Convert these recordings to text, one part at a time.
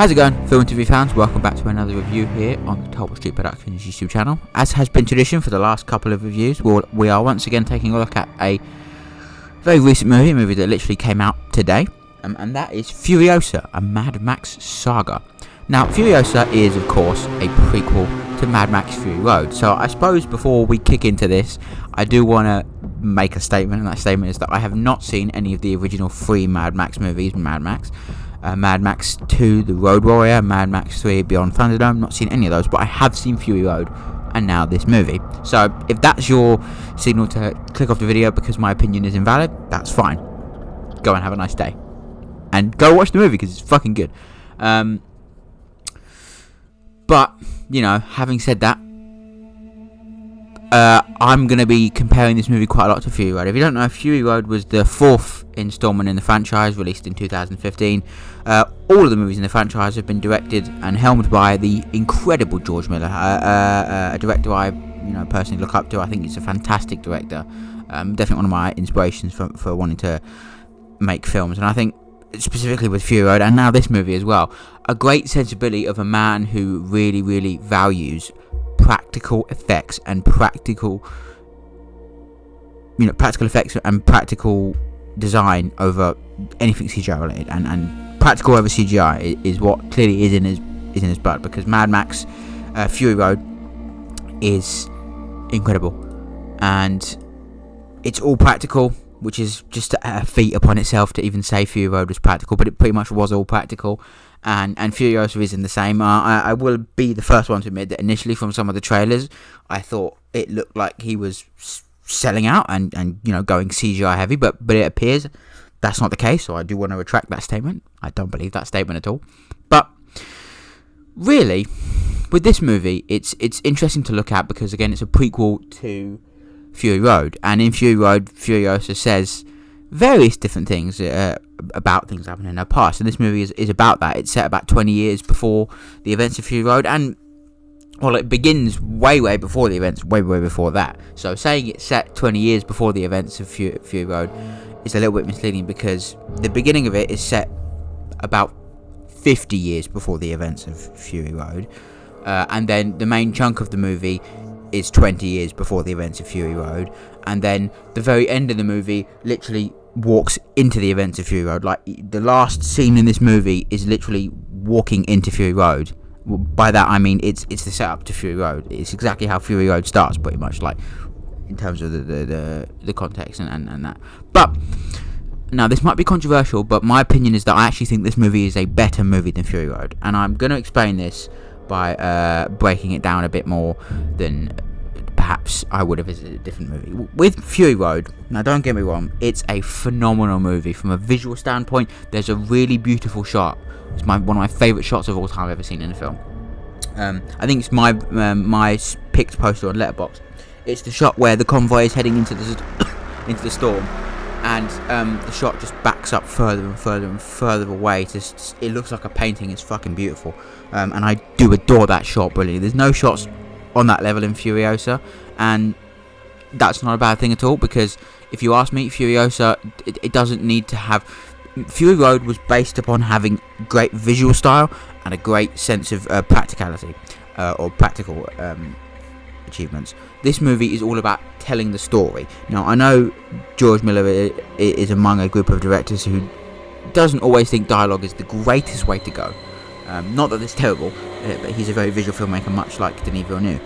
How's it going, film and TV fans? Welcome back to another review here on the Talbot Street Productions YouTube channel. As has been tradition for the last couple of reviews, we are once again taking a look at a very recent movie, a movie that literally came out today, and that is Furiosa, a Mad Max saga. Now, Furiosa is, of course, a prequel to Mad Max Fury Road. So I suppose before we kick into this, I do want to make a statement, and that statement is that I have not seen any of the original three Mad Max movies. Mad Max 2, The Road Warrior, Mad Max 3, Beyond Thunderdome. Not seen any of those, but I have seen Fury Road and now this movie. So if that's your signal to click off the video because my opinion is invalid, that's fine. Go and have a nice day. And go watch the movie because it's fucking good. But, you know, having said that, I'm going to be comparing this movie quite a lot to Fury Road. If you don't know, Fury Road was the fourth installment in the franchise, released in 2015. All of the movies in the franchise have been directed and helmed by the incredible George Miller, a director I personally look up to. I think he's a fantastic director. Definitely one of my inspirations for wanting to make films. And I think specifically with Fury Road and now this movie as well, a great sensibility of a man who really, really values practical effects and practical design over anything CGI related, and practical over CGI is what clearly is in his blood, because Mad Max Fury Road is incredible and it's all practical, which is just a feat upon itself to even say Fury Road was practical, but it pretty much was all practical. And Furiosa is in the same. I will be the first one to admit that initially from some of the trailers, I thought it looked like he was selling out and going CGI heavy, but it appears that's not the case, so I do want to retract that statement. I don't believe that statement at all. But really, with this movie, it's interesting to look at because, again, it's a prequel to Fury Road, and in Fury Road, Furiosa says various different things about things happening in her past, and this movie is about that. It's set about 20 years before the events of Fury Road, and well, it begins way before the events, way before that. So saying it's set 20 years before the events of Fury Road is a little bit misleading, because the beginning of it is set about 50 years before the events of Fury Road, and then the main chunk of the movie is 20 years before the events of Fury Road, and then the very end of the movie literally walks into the events of Fury Road. Like, the last scene in this movie is literally walking into Fury Road. By that I mean it's the setup to Fury Road. It's exactly how Fury Road starts, pretty much, like in terms of the context and that. But now, this might be controversial, but my opinion is that I actually think this movie is a better movie than Fury Road, and I'm going to explain this by breaking it down a bit more than perhaps I would have visited a different movie. With Fury Road, now don't get me wrong, it's a phenomenal movie from a visual standpoint. There's a really beautiful shot. It's one of my favourite shots of all time I've ever seen in a film. I think it's my picked poster on Letterboxd. It's the shot where the convoy is heading into the storm, and the shot just backs up further and further and further away. It looks like a painting. It's fucking beautiful, and I do adore that shot brilliantly. There's no shots on that level in Furiosa, and that's not a bad thing at all, because if you ask me, Furiosa, it doesn't need to have... Fury Road was based upon having great visual style and a great sense of practicality, or practical achievements. This movie is all about telling the story. Now, I know George Miller is among a group of directors who doesn't always think dialogue is the greatest way to go. Not that it's terrible, but he's a very visual filmmaker, much like Denis Villeneuve.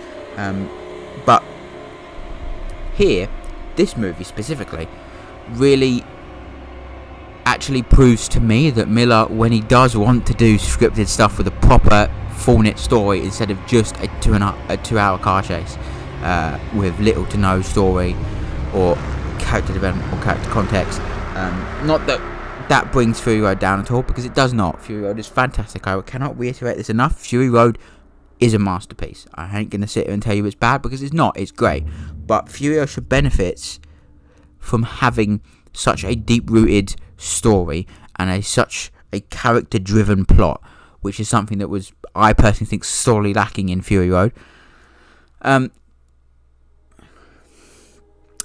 But here, this movie specifically, really actually proves to me that Miller, when he does want to do scripted stuff with a proper full-knit story instead of just a 2-hour car chase with little to no story or character development or character context, not that brings Fury Road down at all, because it does not. Fury Road is fantastic. I cannot reiterate this enough. Fury Road is a masterpiece. I ain't going to sit here and tell you it's bad, because it's not. It's great. But Furiosa benefits from having such a deep-rooted story and such a character-driven plot, which is something that was, I personally think, sorely lacking in Fury Road.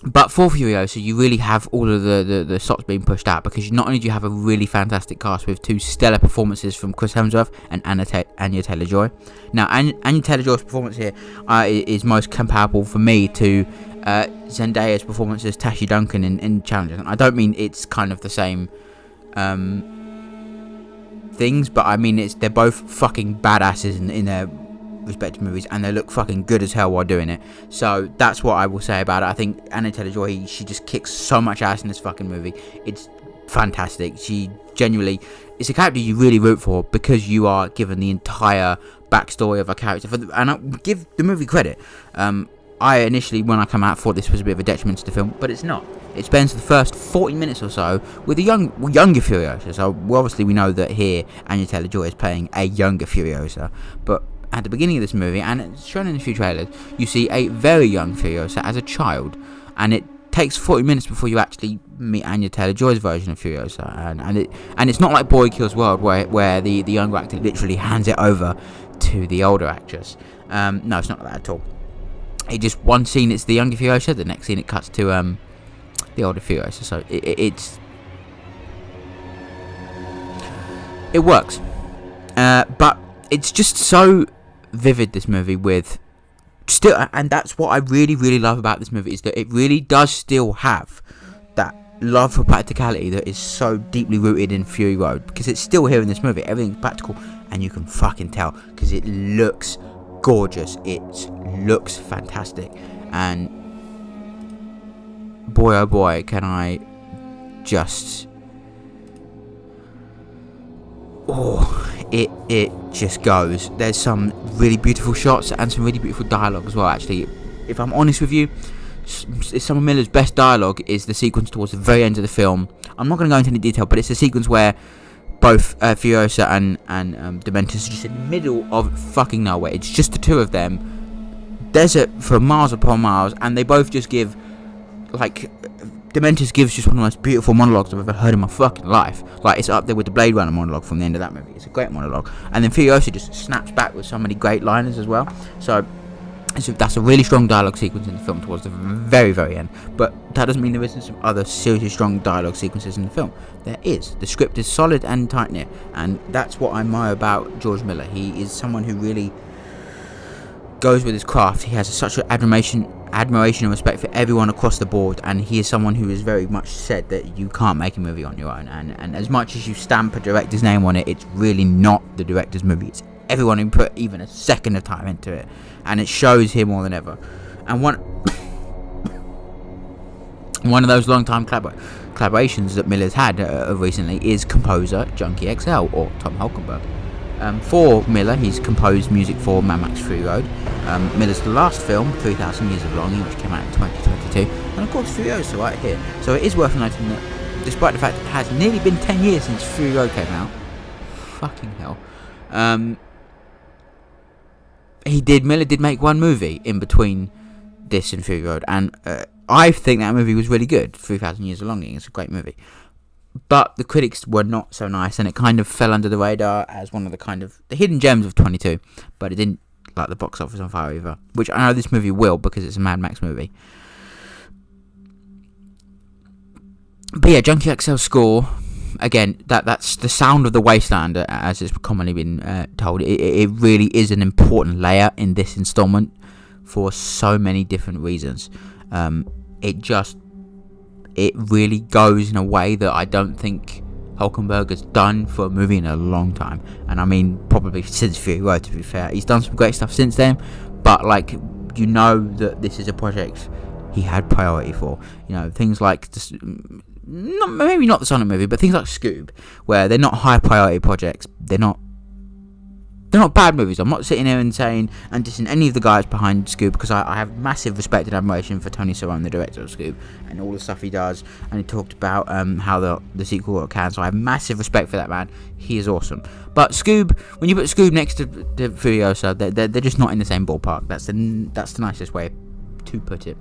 But for Furiosa, you really have all of the stops being pushed out, because not only do you have a really fantastic cast with 2 stellar performances from Chris Hemsworth and Anya Taylor-Joy. Now, Anya Taylor-Joy's performance here is most comparable for me to Zendaya's performance as Tashi Duncan in Challenger. And I don't mean it's kind of the same things, but I mean they're both fucking badasses in their respective movies, and they look fucking good as hell while doing it. So that's what I will say about it. I think Anya Taylor-Joy, she just kicks so much ass in this fucking movie. It's fantastic. She genuinely, it's a character you really root for, because you are given the entire backstory of a character. And I give the movie credit. I initially, when I come out, thought this was a bit of a detriment to the film, but it's not. It spends the first 40 minutes or so with a younger Furiosa. So obviously we know that here Anya Taylor-Joy is playing a younger Furiosa, but at the beginning of this movie, and it's shown in a few trailers, you see a very young Furiosa as a child, and it takes 40 minutes before you actually meet Anya Taylor-Joy's version of Furiosa, and it's not like Boy Kills World where the younger actor literally hands it over to the older actress. No, it's not like that at all. It just, one scene it's the younger Furiosa, the next scene it cuts to the older Furiosa. So it works, but it's just so vivid, this movie, with still, and that's what I really love about this movie, is that it really does still have that love for practicality that is so deeply rooted in Fury Road, because it's still here in this movie. Everything's practical, and you can fucking tell, because it looks gorgeous, it looks fantastic, and boy oh boy can I just, it just goes. There's some really beautiful shots and some really beautiful dialogue as well. Actually, if I'm honest with you, some of Miller's best dialogue is the sequence towards the very end of the film. I'm not going to go into any detail, but it's a sequence where both Furiosa and Dementor's just in the middle of fucking nowhere. It's just the two of them, desert for miles upon miles, and they both just give, like, Dementor's gives just one of the most beautiful monologues I've ever heard in my fucking life. Like, it's up there with the Blade Runner monologue from the end of that movie. It's a great monologue. And then Furiosa just snaps back with so many great liners as well. So that's a really strong dialogue sequence in the film towards the very, very end. But that doesn't mean there isn't some other seriously strong dialogue sequences in the film. There is. The script is solid and tight-knit. And that's what I admire about George Miller. He is someone who really goes with his craft. He has such an admiration and respect for everyone across the board, and he is someone who has very much said that you can't make a movie on your own, and as much as you stamp a director's name on it, it's really not the director's movie. It's everyone who put even a second of time into it, and it shows here more than ever. And one of those long time collaborations that Miller's had recently is composer Junkie XL, or Tom Hulkenberg. For Miller, he's composed music for Mad Max Fury Road, Miller's last film, 3,000 Years of Longing, which came out in 2022, and of course Furiosa right here. So it is worth noting that, despite the fact it has nearly been 10 years since Fury Road came out, fucking hell, Miller did make one movie in between this and Fury Road, and I think that movie was really good. 3,000 Years of Longing is a great movie. But the critics were not so nice, and it kind of fell under the radar as one of the hidden gems of 22. But it didn't light the box office on fire either, which I know this movie will, because it's a Mad Max movie. But yeah, Junkie XL score, again, that's the sound of the wasteland, as it's commonly been told. It really is an important layer in this installment for so many different reasons. It really goes in a way that I don't think Hulkenberg has done for a movie in a long time. And I mean, probably since Fury Road, to be fair. He's done some great stuff since then, but, like, you know that this is a project he had priority for. You know, things like, maybe not the Sonic movie, but things like Scoob, where they're not high priority projects. They're not bad movies. I'm not sitting here and saying and dissing any of the guys behind Scoob, because I have massive respect and admiration for Tony Cerrone, the director of Scoob, and all the stuff he does. And he talked about how the sequel got cancelled. So I have massive respect for that man. He is awesome. But Scoob, when you put Scoob next to Furiosa, they're just not in the same ballpark. That's the nicest way to put it.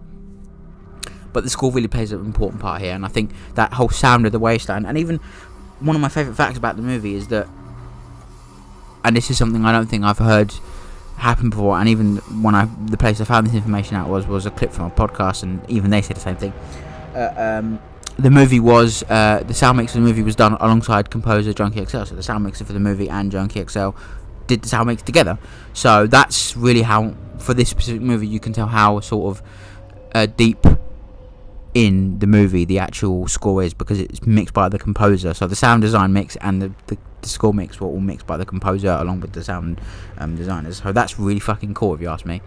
But the score really plays an important part here, and I think that whole sound of the wasteland, and even one of my favourite facts about the movie is that, and this is something I don't think I've heard happened before, and even when the place I found this information out was a clip from a podcast, and even they said the same thing. The movie was the sound mix of the movie was done alongside composer Junkie XL, so the sound mixer for the movie and Junkie XL did the sound mix together. So that's really how, for this specific movie, you can tell how sort of deep in the movie the actual score is, because it's mixed by the composer. So the sound design mix and the score mix were all mixed by the composer along with the sound designers. So that's really fucking cool, if you ask me.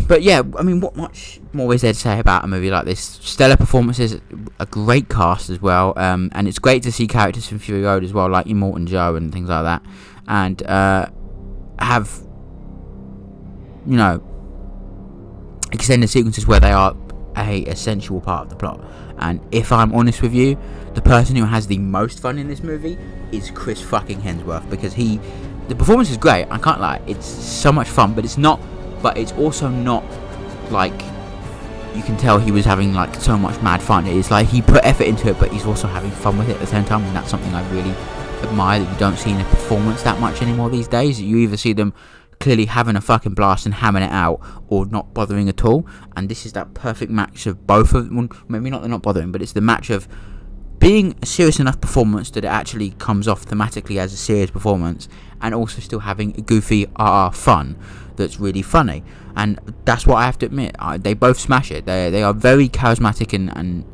But yeah, I mean, what much more is there to say about a movie like this? Stellar performances, a great cast as well, and it's great to see characters from Fury Road as well, like Immortan Joe and things like that, and have, you know, extended sequences where they are a essential part of the plot. And if I'm honest with you, the person who has the most fun in this movie is Chris fucking Hemsworth, because the performance is great, I can't lie, it's so much fun, but it's also not like you can tell he was having like so much mad fun. It's like he put effort into it, but he's also having fun with it at the same time, and that's something I really admire, that you don't see in a performance that much anymore these days. You either see them clearly having a fucking blast and hamming it out, or not bothering at all, and this is that perfect match of both of them. Maybe not they're not bothering, but it's the match of being a serious enough performance that it actually comes off thematically as a serious performance, and also still having a goofy fun that's really funny. And that's what I have to admit, they both smash it. They are very charismatic and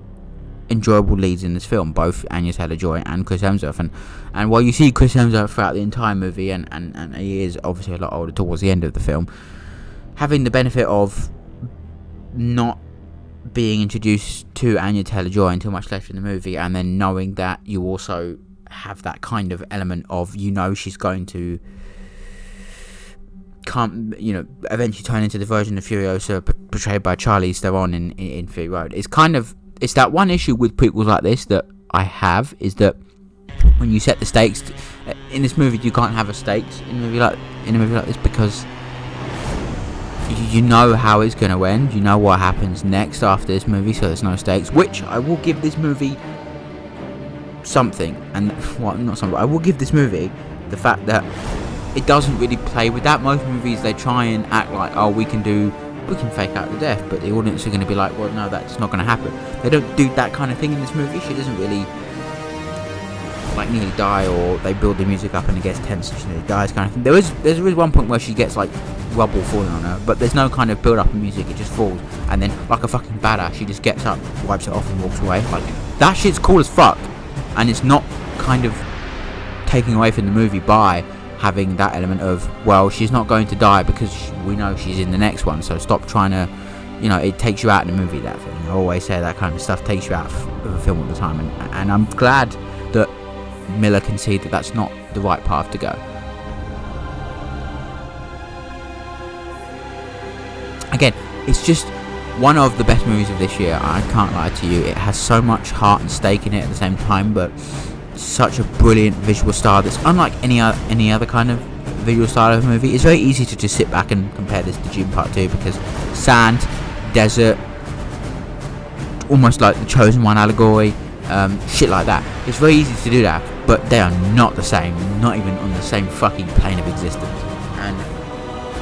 enjoyable leads in this film, both Anya Taylor-Joy and Chris Hemsworth. And while you see Chris Hemsworth throughout the entire movie, and he is obviously a lot older towards the end of the film, having the benefit of not being introduced to Anya Taylor-Joy until much later in the movie, and then knowing that you also have that kind of element of, you know, she's going to eventually turn into the version of Furiosa portrayed by Charlize Theron in Fury Road. It's that one issue with prequels like this that I have, is that when you set the stakes in this movie, you can't have a stakes in a movie like this, because you know how it's going to end, you know what happens next after this movie, so there's no stakes. Which I will give this movie something, and I will give this movie the fact that it doesn't really play with that. Most movies, they try and act like, oh, we can fake out the death, but the audience are going to be like, well, no, that's not going to happen. They don't do that kind of thing in this movie. She doesn't really like nearly die, or they build the music up and it gets tense and she nearly dies kind of thing. There is one point where she gets like rubble falling on her, but there's no kind of build up in music, it just falls, and then like a fucking badass, she just gets up, wipes it off and walks away. Like, that shit's cool as fuck, and it's not kind of taking away from the movie by having that element of, well, she's not going to die because we know she's in the next one, so stop trying to, it takes you out in the movie, that thing. I always say that kind of stuff takes you out of a film all the time, and I'm glad that Miller can see that that's not the right path to go. Again, it's just one of the best movies of this year, I can't lie to you. It has so much heart and stake in it at the same time, but such a brilliant visual style that's unlike any other kind of visual style of a movie. It's very easy to just sit back and compare this to Dune Part 2, because sand, desert, almost like the Chosen One allegory, shit like that. It's very easy to do that, but they are not the same, not even on the same fucking plane of existence.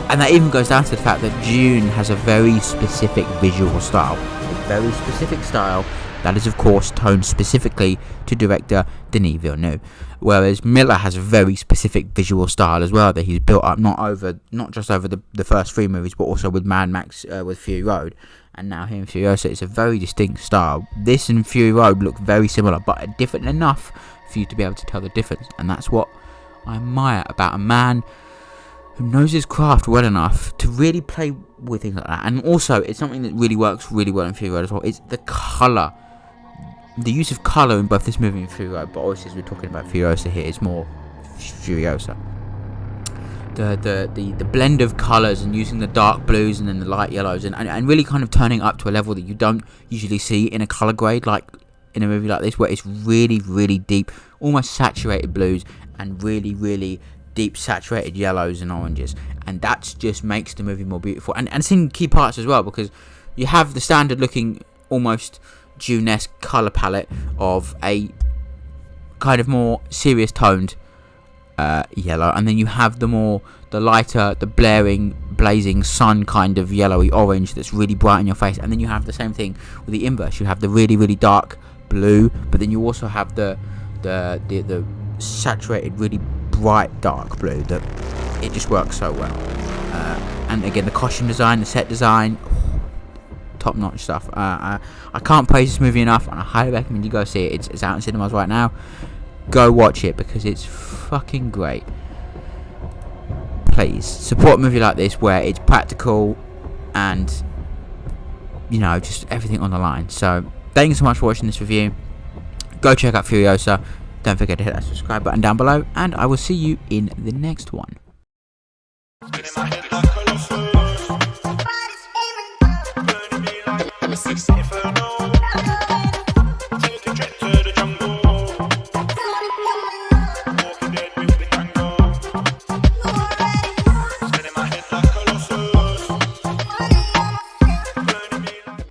And that even goes down to the fact that Dune has a very specific visual style, a very specific style that is, of course, toned specifically to director Denis Villeneuve, whereas Miller has a very specific visual style as well that he's built up not just over the first three movies, but also with Mad Max, with Fury Road, and now here in Furiosa. It's a very distinct style. This and Fury Road look very similar, but different enough for you to be able to tell the difference, and that's what I admire about a man who knows his craft well enough to really play with things like that. And also, it's something that really works really well in Fury Road as well. It's the colour. The use of colour in both this movie and Fury Road, but obviously as we're talking about Furiosa here, it's more Furiosa. The blend of colours and using the dark blues and then the light yellows and really kind of turning up to a level that you don't usually see in a colour grade, like in a movie like this, where it's really, really deep, almost saturated blues and really, really deep saturated yellows and oranges, and that just makes the movie more beautiful. And it's in key parts as well, because you have the standard looking, almost Dune-esque colour palette of a kind of more serious toned yellow, and then you have the lighter, the blazing sun kind of yellowy orange that's really bright in your face, and then you have the same thing with the inverse. You have the really dark blue, but then you also have the saturated, really bright dark blue. That it just works so well. And again, the costume design, the set design, top-notch stuff. I can't praise this movie enough, and I highly recommend you go see it. It's out in cinemas right now. Go watch it because it's fucking great. Please support a movie like this where it's practical and, you know, just everything on the line. So thank you so much for watching this review. Go check out Furiosa. Don't forget to hit that subscribe button down below, and I will see you in the next one.